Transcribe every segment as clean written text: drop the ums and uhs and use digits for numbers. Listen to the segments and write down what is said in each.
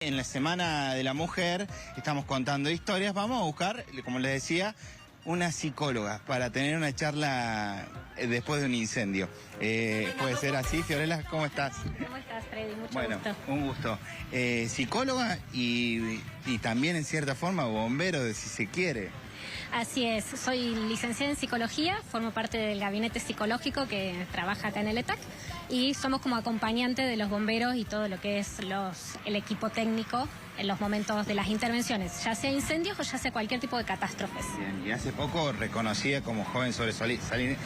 En la Semana de la Mujer estamos contando historias. Vamos a buscar, como les decía, una psicóloga para tener una charla después de un incendio. ¿Puede ser así? Fiorella, ¿cómo estás? ¿Cómo estás, Freddy? Mucho gusto. Un gusto. Psicóloga y también en cierta forma bombero, si se quiere. Así es, soy licenciada en psicología, formo parte del gabinete psicológico que trabaja acá en el ETAC y somos como acompañante de los bomberos y todo lo que es el equipo técnico en los momentos de las intervenciones, ya sea incendios o ya sea cualquier tipo de catástrofes. Bien, y hace poco reconocida como joven sobresaliente.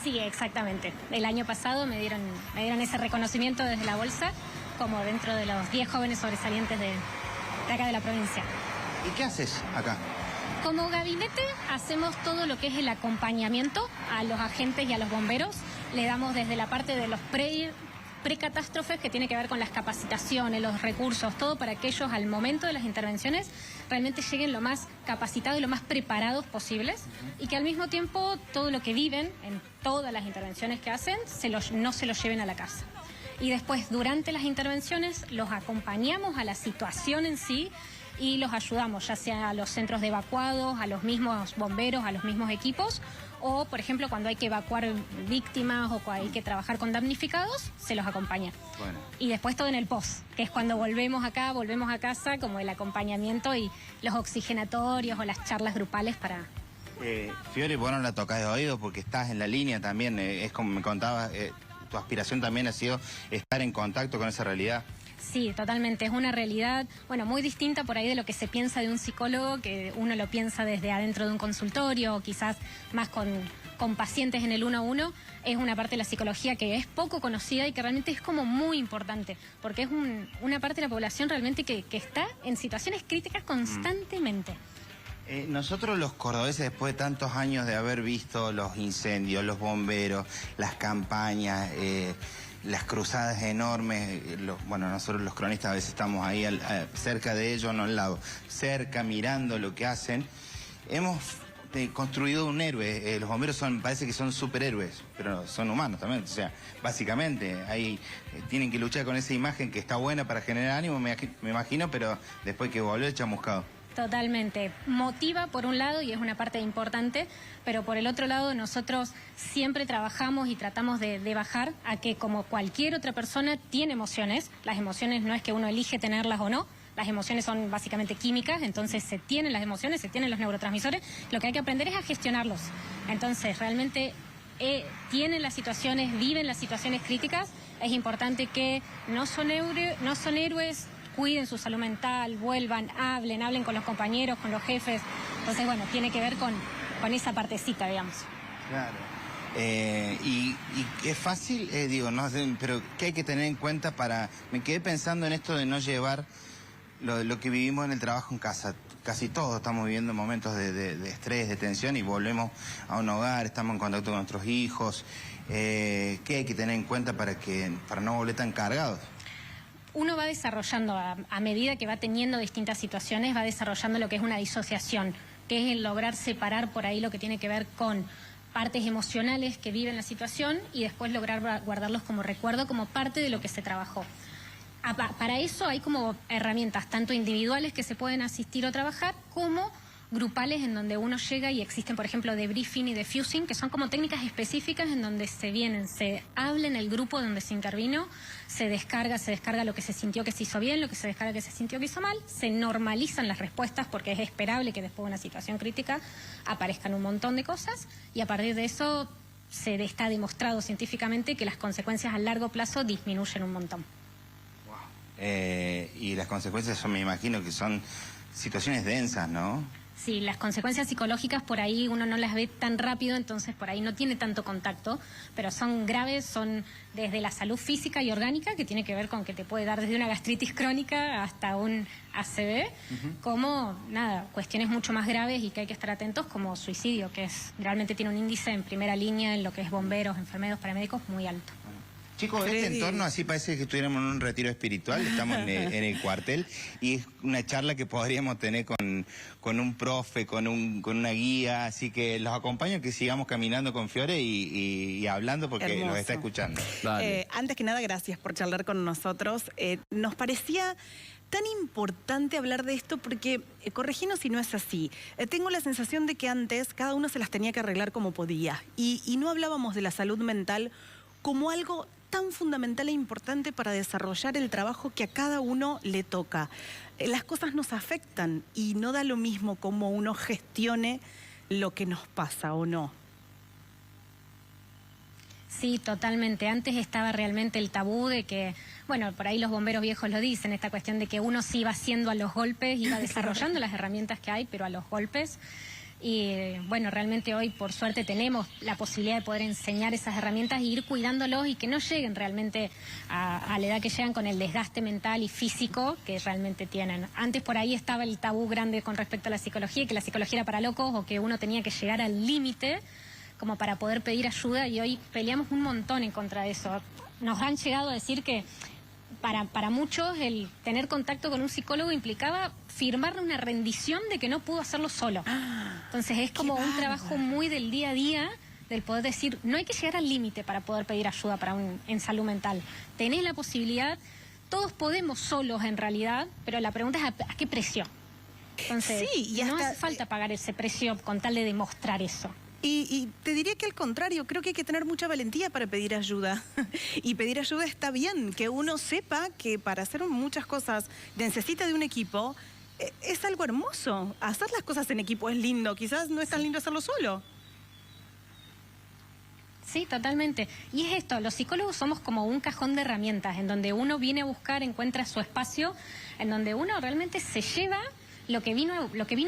Sí, exactamente. El año pasado me dieron ese reconocimiento desde la bolsa como dentro de los 10 jóvenes sobresalientes de acá de la provincia. ¿Y qué haces acá? Como gabinete hacemos todo lo que es el acompañamiento a los agentes y a los bomberos. Le damos desde la parte de los precatástrofes, que tiene que ver con las capacitaciones, los recursos, todo para que ellos al momento de las intervenciones realmente lleguen lo más capacitados y lo más preparados posibles y que al mismo tiempo todo lo que viven en todas las intervenciones que hacen no se lo lleven a la casa. Y después, durante las intervenciones, los acompañamos a la situación en sí y los ayudamos, ya sea a los centros de evacuados, a los mismos bomberos, a los mismos equipos, o, por ejemplo, cuando hay que evacuar víctimas o cuando hay que trabajar con damnificados, se los acompaña. Bueno. Y después todo en el post, que es cuando volvemos a casa, como el acompañamiento y los oxigenatorios o las charlas grupales para... Fiore, vos no la tocás de oído porque estás en la línea también, es como me contabas, tu aspiración también ha sido estar en contacto con esa realidad. Sí, totalmente. Es una realidad, bueno, muy distinta por ahí de lo que se piensa de un psicólogo, que uno lo piensa desde adentro de un consultorio, o quizás más con pacientes en el 1 a 1. Es una parte de la psicología que es poco conocida y que realmente es como muy importante, porque es una parte de la población realmente que está en situaciones críticas constantemente. Nosotros los cordobeses, después de tantos años de haber visto los incendios, los bomberos, las campañas, las cruzadas enormes, bueno, nosotros los cronistas a veces estamos ahí cerca de ellos, no al lado, cerca, mirando lo que hacen, hemos construido un héroe. Los bomberos parece que son superhéroes, pero son humanos también, o sea, básicamente, ahí tienen que luchar con esa imagen que está buena para generar ánimo, me imagino, pero después que volvió el chamuscado. Totalmente. Motiva por un lado y es una parte importante, pero por el otro lado nosotros siempre trabajamos y tratamos de bajar a que como cualquier otra persona tiene emociones. Las emociones no es que uno elige tenerlas o no. Las emociones son básicamente químicas, entonces se tienen las emociones, se tienen los neurotransmisores. Lo que hay que aprender es a gestionarlos. Entonces realmente tienen las situaciones, viven las situaciones críticas. Es importante que no son héroes, cuiden su salud mental, vuelvan, hablen con los compañeros, con los jefes. Entonces, bueno, tiene que ver con esa partecita, digamos. Claro. Y es fácil, digo, no sé, pero ¿qué hay que tener en cuenta para...? Me quedé pensando en esto de no llevar lo que vivimos en el trabajo en casa. Casi todos estamos viviendo momentos de estrés, de tensión y volvemos a un hogar, estamos en contacto con nuestros hijos. ¿Qué hay que tener en cuenta para no volver tan cargados? Uno va desarrollando, a medida que va teniendo distintas situaciones, va desarrollando lo que es una disociación, que es el lograr separar por ahí lo que tiene que ver con partes emocionales que viven la situación y después lograr guardarlos como recuerdo, como parte de lo que se trabajó. Para eso hay como herramientas, tanto individuales que se pueden asistir o trabajar, como grupales en donde uno llega y existen, por ejemplo, debriefing y defusing, que son como técnicas específicas en donde se habla en el grupo donde se intervino, se descarga lo que se sintió que se hizo bien, lo que se descarga que se sintió que hizo mal, se normalizan las respuestas porque es esperable que después de una situación crítica aparezcan un montón de cosas y a partir de eso está demostrado científicamente que las consecuencias a largo plazo disminuyen un montón. Wow. Y las consecuencias me imagino que son situaciones densas, ¿no? Sí, las consecuencias psicológicas por ahí uno no las ve tan rápido, entonces por ahí no tiene tanto contacto, pero son graves, son desde la salud física y orgánica, que tiene que ver con que te puede dar desde una gastritis crónica hasta un ACV, como, cuestiones mucho más graves y que hay que estar atentos, como suicidio, que realmente tiene un índice en primera línea en lo que es bomberos, enfermeros, paramédicos muy alto. Chicos, este entorno así parece que estuviéramos en un retiro espiritual, estamos en el cuartel y es una charla que podríamos tener con un profe, con una guía, así que los acompaño que sigamos caminando con Fiore y hablando porque Hermoso. nos está escuchando. Antes que nada, gracias por charlar con nosotros. Nos parecía tan importante hablar de esto porque, corregimos si no es así, tengo la sensación de que antes cada uno se las tenía que arreglar como podía y no hablábamos de la salud mental como algo tan fundamental e importante para desarrollar el trabajo que a cada uno le toca. Las cosas nos afectan y no da lo mismo cómo uno gestione lo que nos pasa o no. Sí, totalmente. Antes estaba realmente el tabú de que, bueno, por ahí los bomberos viejos lo dicen, esta cuestión de que uno sí iba haciendo a los golpes, iba desarrollando las herramientas que hay, pero a los golpes. Y bueno, realmente hoy por suerte tenemos la posibilidad de poder enseñar esas herramientas e ir cuidándolos y que no lleguen realmente a la edad que llegan con el desgaste mental y físico que realmente tienen. Antes por ahí estaba el tabú grande con respecto a la psicología, y que la psicología era para locos o que uno tenía que llegar al límite como para poder pedir ayuda, y hoy peleamos un montón en contra de eso. Nos han llegado a decir que para muchos el tener contacto con un psicólogo implicaba firmarle una rendición de que no pudo hacerlo solo. Entonces es como un trabajo muy del día a día, del poder decir, no hay que llegar al límite para poder pedir ayuda en salud mental. Tenés la posibilidad, todos podemos solos en realidad, pero la pregunta es ¿a qué precio? Entonces sí, y no hasta hace falta pagar ese precio con tal de demostrar eso. Y te diría que al contrario, creo que hay que tener mucha valentía para pedir ayuda. Y pedir ayuda está bien, que uno sepa que para hacer muchas cosas necesita de un equipo. Es algo hermoso. Hacer las cosas en equipo es lindo, quizás no es tan lindo hacerlo solo. Sí, totalmente. Y es esto, los psicólogos somos como un cajón de herramientas en donde uno viene a buscar, encuentra su espacio, en donde uno realmente se lleva lo que vino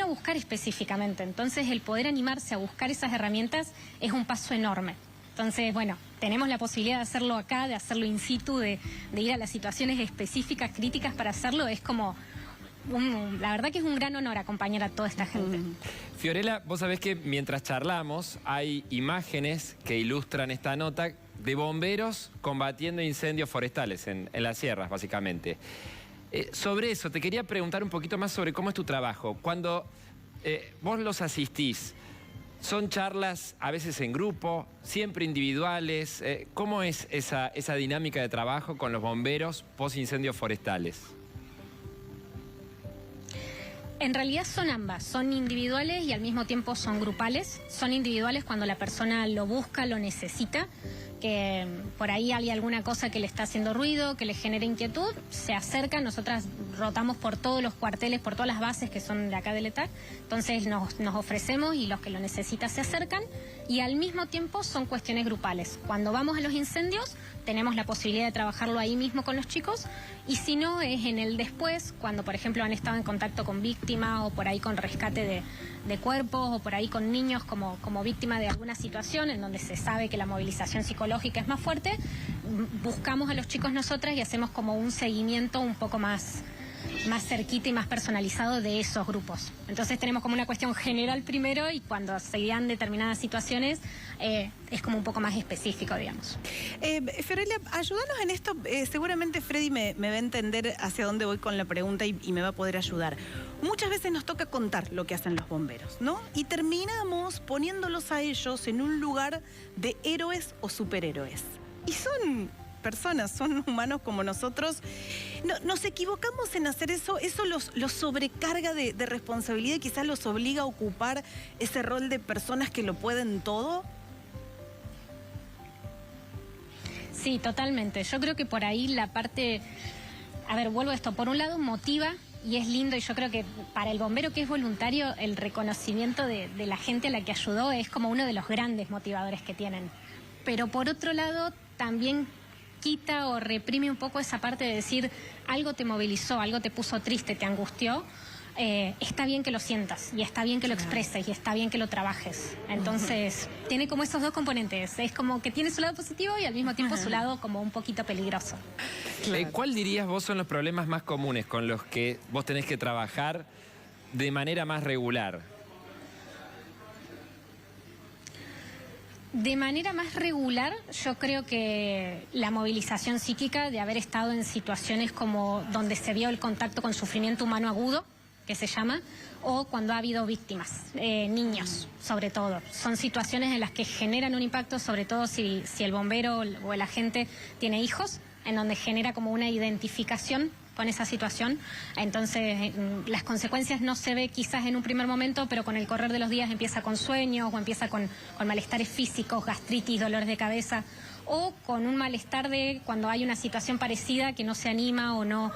a buscar específicamente. Entonces el poder animarse a buscar esas herramientas es un paso enorme. Entonces, bueno, tenemos la posibilidad de hacerlo acá, de hacerlo in situ, de ir a las situaciones específicas, críticas para hacerlo. Es como, la verdad que es un gran honor acompañar a toda esta gente. Fiorella, vos sabés que mientras charlamos hay imágenes que ilustran esta nota de bomberos combatiendo incendios forestales en las sierras, básicamente. Sobre eso, te quería preguntar un poquito más sobre cómo es tu trabajo. Cuando vos los asistís, ¿son charlas a veces en grupo, siempre individuales? ¿Cómo es esa dinámica de trabajo con los bomberos post-incendios forestales? En realidad son ambas, son individuales y al mismo tiempo son grupales. Son individuales cuando la persona lo busca, lo necesita, que por ahí hay alguna cosa que le está haciendo ruido, que le genera inquietud, se acercan. Nosotras rotamos por todos los cuarteles, por todas las bases que son de acá del ETAC, entonces nos ofrecemos y los que lo necesitan se acercan, y al mismo tiempo son cuestiones grupales. Cuando vamos a los incendios tenemos la posibilidad de trabajarlo ahí mismo con los chicos, y si no es en el después, cuando por ejemplo han estado en contacto con víctimas o por ahí con rescate de cuerpos o por ahí con niños como víctima de alguna situación en donde se sabe que la movilización psicológica es más fuerte, buscamos a los chicos nosotras y hacemos como un seguimiento un poco más cerquita y más personalizado de esos grupos. Entonces tenemos como una cuestión general primero, y cuando se dan determinadas situaciones es como un poco más específico, digamos. Fiorella, ayúdanos en esto. Seguramente Freddy me va a entender hacia dónde voy con la pregunta y me va a poder ayudar. Muchas veces nos toca contar lo que hacen los bomberos, ¿no? Y terminamos poniéndolos a ellos en un lugar de héroes o superhéroes. Y son personas, son humanos como nosotros. Nos equivocamos en hacer eso. Eso los sobrecarga de responsabilidad y quizás los obliga a ocupar ese rol de personas que lo pueden todo. Sí, totalmente. Yo creo que por ahí la parte... A ver, vuelvo a esto. Por un lado motiva y es lindo, y yo creo que para el bombero que es voluntario, el reconocimiento de la gente a la que ayudó es como uno de los grandes motivadores que tienen. Pero por otro lado también quita o reprime un poco esa parte de decir algo te movilizó, algo te puso triste, te angustió. Está bien que lo sientas y está bien que lo expreses y está bien que lo trabajes. Entonces tiene como esos dos componentes. Es como que tiene su lado positivo y al mismo tiempo su lado como un poquito peligroso. ¿Cuál dirías vos son los problemas más comunes con los que vos tenés que trabajar de manera más regular? De manera más regular, yo creo que la movilización psíquica de haber estado en situaciones como donde se vio el contacto con sufrimiento humano agudo, que se llama, o cuando ha habido víctimas, niños sobre todo. Son situaciones en las que generan un impacto, sobre todo si el bombero o el agente tiene hijos, en donde genera como una identificación con esa situación. Entonces, las consecuencias no se ve quizás en un primer momento, pero con el correr de los días empieza con sueños o empieza con malestares físicos, gastritis, dolores de cabeza, o con un malestar de cuando hay una situación parecida que no se anima o no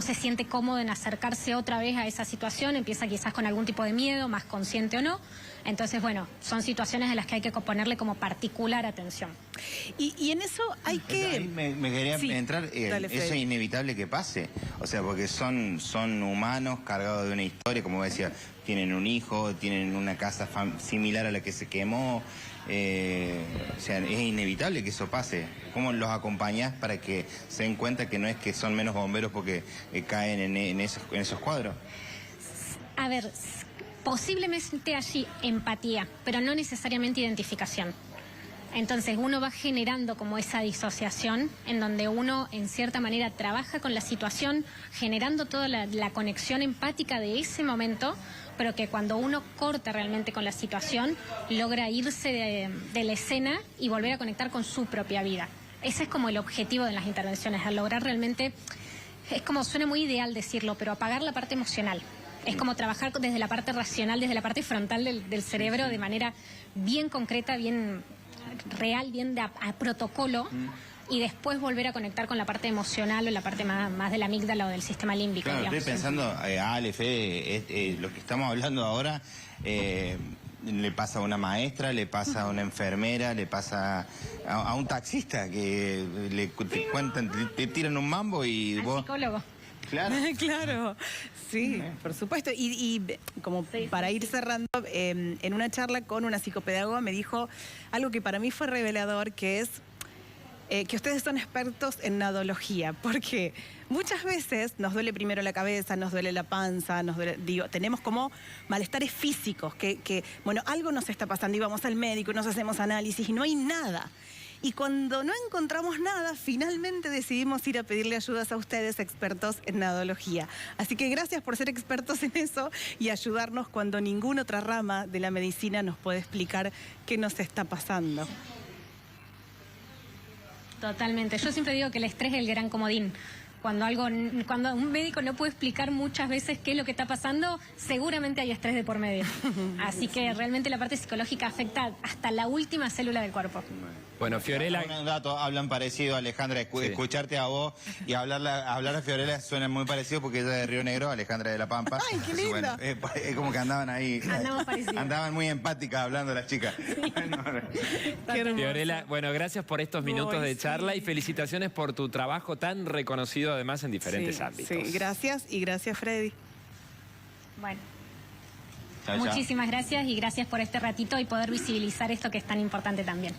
se siente cómodo en acercarse otra vez a esa situación, empieza quizás con algún tipo de miedo, más consciente o no. Entonces, bueno, son situaciones en las que hay que ponerle como particular atención. Y en eso hay que... Ahí me quería entrar, dale, eso es Freddy. inevitable que pase, o sea, porque son humanos cargados de una historia, como decía, tienen un hijo, tienen una casa similar a la que se quemó, o sea, es inevitable que eso pase. ¿Cómo los acompañás para que se den cuenta que no es que son menos bomberos porque caen en esos cuadros? A ver, posiblemente allí empatía, pero no necesariamente identificación. Entonces uno va generando como esa disociación en donde uno en cierta manera trabaja con la situación, generando toda la conexión empática de ese momento, pero que cuando uno corta realmente con la situación, logra irse de la escena y volver a conectar con su propia vida. Ese es como el objetivo de las intervenciones, al lograr realmente, es como suena muy ideal decirlo, pero apagar la parte emocional. Es como trabajar desde la parte racional, desde la parte frontal del cerebro de manera bien concreta, bien real, bien a protocolo, y después volver a conectar con la parte emocional o la parte más de la amígdala o del sistema límbico. Claro, digamos. estoy pensando, Ale, Fede, lo que estamos hablando ahora le pasa a una maestra, le pasa a una enfermera, le pasa a un taxista que te cuentan, te tiran un mambo y Al vos... psicólogo. Claro. Claro, sí, por supuesto. Y como para ir cerrando, en una charla con una psicopedagoga me dijo algo que para mí fue revelador, que es que ustedes son expertos en nadología, porque muchas veces nos duele primero la cabeza, nos duele la panza, tenemos como malestares físicos, que bueno, algo nos está pasando y vamos al médico, nos hacemos análisis y no hay nada. Y cuando no encontramos nada, finalmente decidimos ir a pedirle ayudas a ustedes, expertos en nadología. Así que gracias por ser expertos en eso y ayudarnos cuando ninguna otra rama de la medicina nos puede explicar qué nos está pasando. Totalmente. Yo siempre digo que el estrés es el gran comodín. Cuando un médico no puede explicar muchas veces qué es lo que está pasando, seguramente hay estrés de por medio. Así que realmente la parte psicológica afecta hasta la última célula del cuerpo. Bueno, Fiorella... Un dato, hablan parecido, Alejandra, escucharte a vos y hablar a Fiorella suena muy parecido porque ella es de Río Negro, Alejandra de La Pampa. ¡Ay, qué lindo! Bueno, es como que andaban ahí. Andamos parecidos. Andaban muy empáticas hablando las chicas. Qué hermoso. Fiorella, bueno, gracias por estos minutos de charla y felicitaciones por tu trabajo tan reconocido además en diferentes ámbitos. Sí, gracias y gracias, Freddy. Bueno, Chao, chao. muchísimas gracias y gracias por este ratito y poder visibilizar esto que es tan importante también.